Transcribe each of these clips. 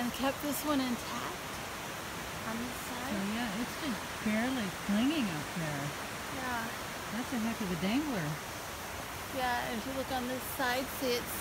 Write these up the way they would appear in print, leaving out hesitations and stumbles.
and kept this one intact on this side. So yeah, it's just barely clinging up there. Yeah. That's a heck of a dangler. Yeah, if you look on this side, see it's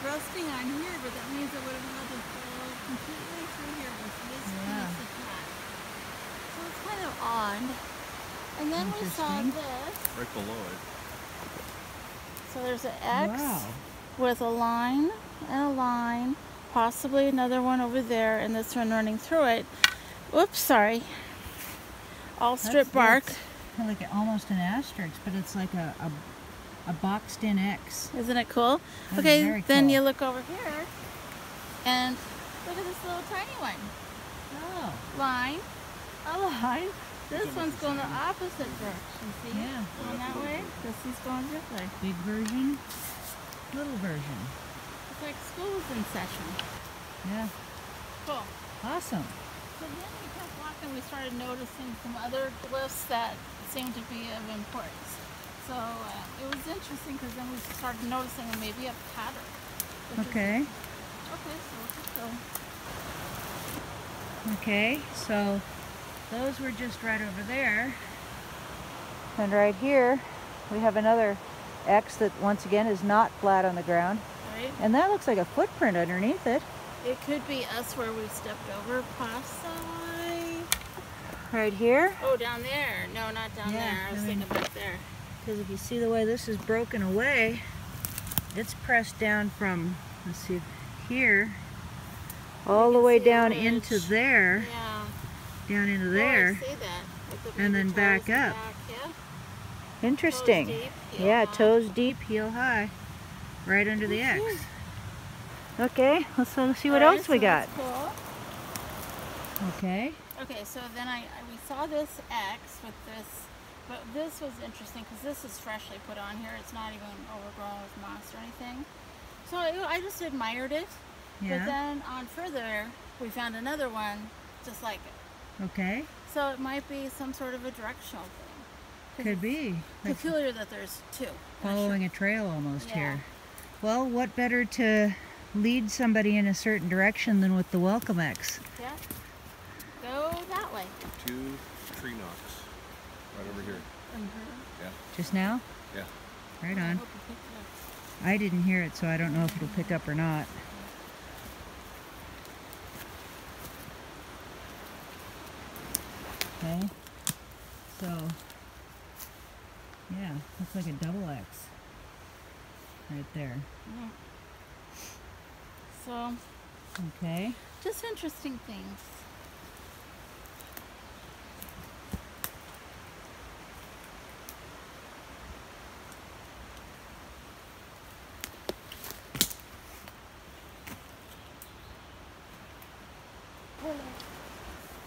rusting on here, but that means it would have had to go completely through here with this piece attached. So it's kind of odd. And then we saw this. Right below it. So there's an X with a line and a line, possibly another one over there, and this one running through it. Oops, sorry. All strip bark. Kind of like almost an asterisk, but it's like a boxed in X. Isn't it cool? That okay, then you look over here and look at this little tiny one. Oh. Line, a line. This one's going the opposite direction, see? Yeah. Going that way, this one's going this way. Big version, little version. It's like school's in session. Yeah. Cool. Awesome. So then we kept walking, we started noticing some other glyphs that seemed to be of importance. So it was interesting because then we started noticing maybe a pattern. Okay. Okay, so we'll just go. Okay, so those were just right over there. And right here, we have another X that once again is not flat on the ground. Right. And that looks like a footprint underneath it. It could be us where we stepped over, possibly. Right here? Oh, down there. No, not down there. I was thinking back there. Because if you see the way this is broken away, it's pressed down from, let's see, here, all the way down into there. Yeah. Down into there. I see that. And then back up. Yeah. Interesting. Toes deep, yeah, high. toes deep, heel high. Right under the X. Okay, let's see what else we got. Cool. Okay. Okay, so then we saw this X with this, but this was interesting because this is freshly put on here. It's not even overgrown with moss or anything. So I just admired it. Yeah. But then on further, we found another one just like it. Okay. So it might be some sort of a directional thing. Could be. Peculiar that there's two. Following a trail almost Yeah. here. Well, what better to lead somebody in a certain direction than with the Welcome X? Yeah. Go that way. 2 tree knocks right over here. Yeah. Just now? Yeah. Right I on. hope you picked it up. I didn't hear it, so I don't know if it'll pick up or not. Okay. So, yeah, looks like a double X right there. Yeah. So, Okay. just interesting things.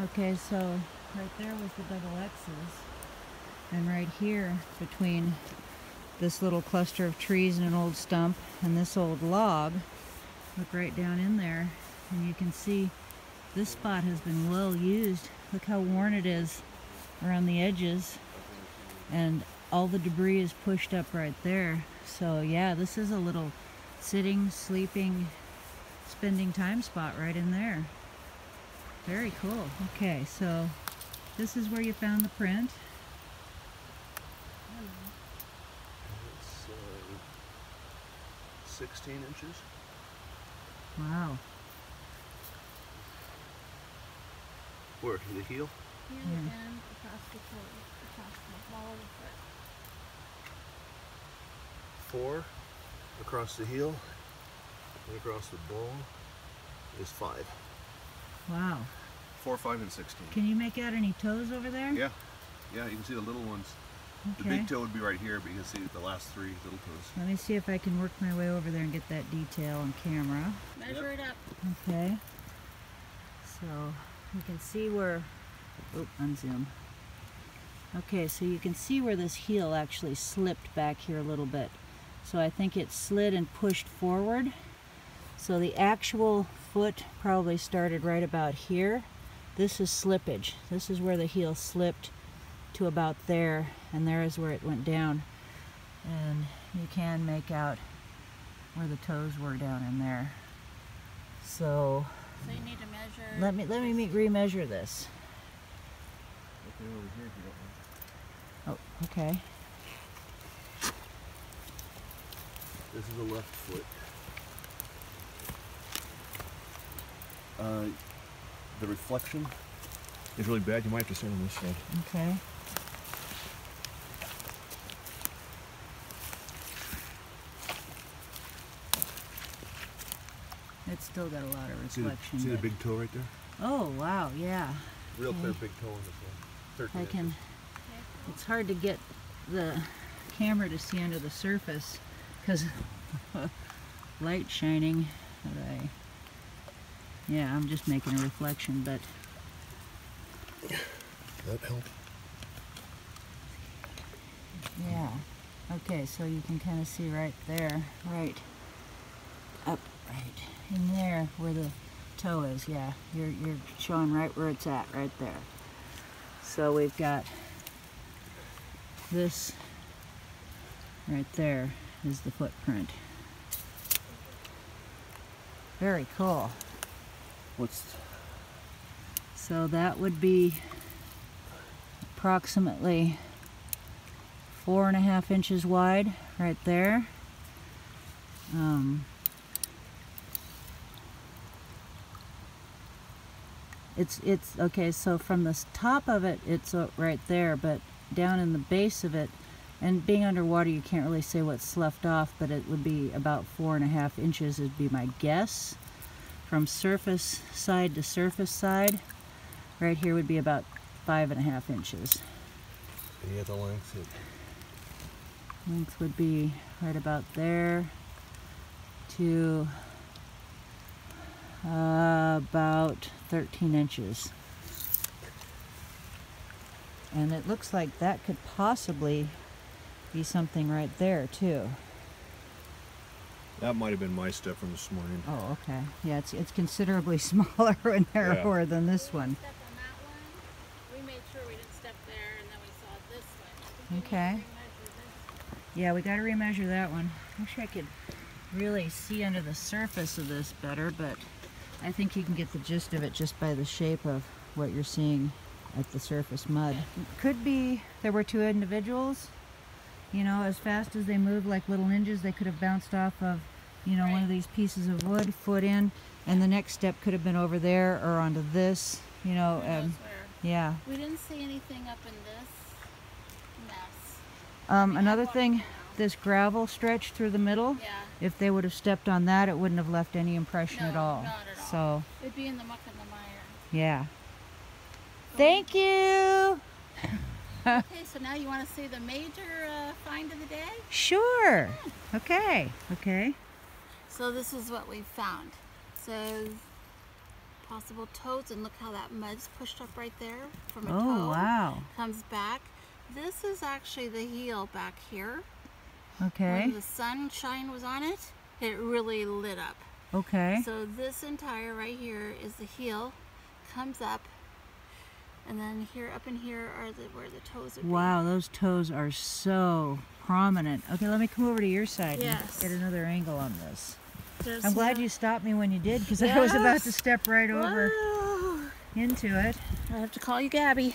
Okay, so right there was the double X's. And right here, between this little cluster of trees and an old stump and this old log, look right down in there, and you can see this spot has been well used. Look how worn it is around the edges, and all the debris is pushed up right there. So yeah, this is a little sitting, sleeping, spending time spot right in there. Very cool. Okay, so this is where you found the print. It's 16 inches. Wow. Where? To the heel? Here and across the toe, across the ball of the foot. 4 across the heel and across the ball is 5. Wow. 4, 5, and 16. Can you make out any toes over there? Yeah. Yeah, you can see the little ones. The Okay. big toe would be right here, but you can see the last 3 little toes. Let me see if I can work my way over there and get that detail on camera. Measure it up. Okay. So you can see where, unzoom. Okay, so you can see where this heel actually slipped back here a little bit. So I think it slid and pushed forward. So the actual foot probably started right about here. This is slippage. This is where the heel slipped to about there, and there is where it went down. And you can make out where the toes were down in there. So So you need to measure. Let me remeasure this. Okay, over here if you don't mind. Oh, okay. This is the left foot. The reflection is really bad. You might have to stand on this side. Okay. It's still got a lot of reflection. See the big toe right there? Oh, wow, yeah. Real Okay. clear big toe on this one. 13 I can. inches. It's hard to get the camera to see under the surface because light shining. But yeah, I'm just making a reflection, but That help? yeah. Okay, so you can kind of see right there, right up, right in there where the toe is. Yeah, you're showing right where it's at, right there. So we've got this right there is the footprint. Very cool. So that would be approximately 4.5 inches wide right there. It's okay, so from the top of it, it's right there, but down in the base of it, and being underwater, you can't really say what's sloughed off, but it would be about 4.5 inches would be my guess. From surface side to surface side, right here would be about 5.5 inches. And you got the length. Length would be right about there to about 13 inches. And it looks like that could possibly be something right there too. That might have been my step from this morning. Oh, okay. Yeah, it's considerably smaller and narrower than this one. Step on that one. We made sure we didn't step there, and then we saw this one. Okay. Yeah, we got to remeasure that one. Wish I could really see under the surface of this better, but I think you can get the gist of it just by the shape of what you're seeing at the surface mud. Could be there were two individuals, you know, as fast as they moved like little ninjas, they could have bounced off of, you know, one of these pieces of wood, foot in, and the next step could have been over there or onto this, you know. Yeah. We didn't see anything up in this mess. Another thing, this gravel stretch through the middle, Yeah. if they would have stepped on that, it wouldn't have left any impression at No, all. not at all. So, It'd be in the muck and the mire. yeah. Thank you! Okay, so now you want to see the major find of the day? Sure. Okay. Okay. So this is what we found. So possible toads, and look how that mud's pushed up right there from a toe. Oh, wow. Comes back. This is actually the heel back here. Okay. When the sunshine was on it, it really lit up. Okay. So this entire right here is the heel, comes up, and then here, up in here are where the toes would be. Wow, those toes are so prominent. Okay, let me come over to your side Yes. and get another angle on this. There's I'm glad no- you stopped me when you did, because I was about to Yes. step right over Whoa. into it. I have to call you Gabby.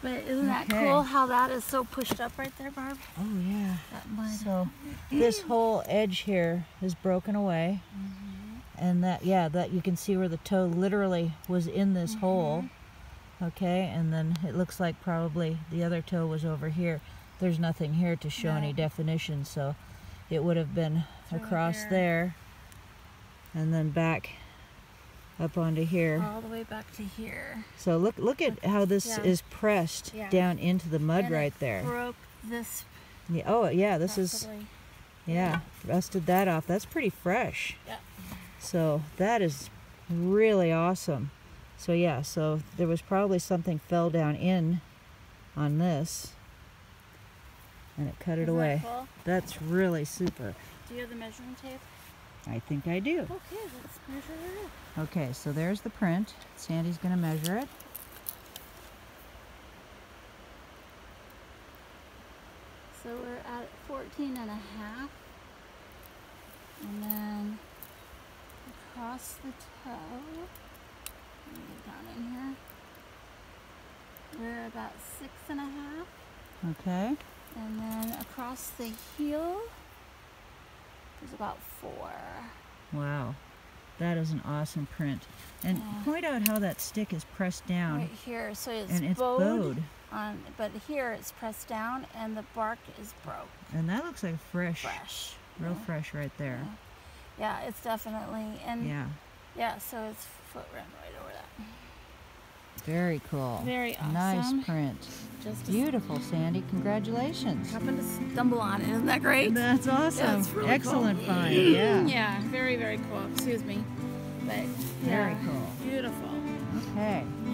But isn't that Okay. cool how that is so pushed up right there, Barb? Oh, yeah. That mud. So this whole edge here is broken away. And that, yeah, that you can see where the toe literally was in this hole. Okay, and then it looks like probably the other toe was over here. There's nothing here to show any No. definition, so it would have been Through across there. there and then back up onto here. All the way back to here. So look at how this Yeah. is pressed Yeah. down into the mud And right it there. broke this Yeah, oh yeah, this is, possibly. yeah, rusted that off. That's pretty fresh. Yeah. So that is really awesome. So yeah, so there was probably something fell down in on this and it cut it Isn't that away. cool? That's really super. Do you have the measuring tape? I think I do. Okay, let's measure it up. Okay, so there's the print. Sandy's gonna measure it. So we're at 14 and a half. And then across across the toe. Let me get down in here. We're about 6.5. Okay. And then across the heel is about 4. Wow. That is an awesome print. And point out how that stick is pressed down. Right here, so it's, and it's bowed. But here it's pressed down and the bark is broke. And that looks like fresh. Real Yeah. fresh right there. Yeah, it's definitely, and Yeah. so it's footprint right over that. Very cool. Very awesome. Nice print. Just Beautiful, Sandy. Congratulations. happened to stumble on it. Isn't that great? That's awesome. Yeah, it's really Excellent cool. find. Yeah. Yeah, very, very cool. Excuse me. But Very cool. Beautiful. Okay. Yeah.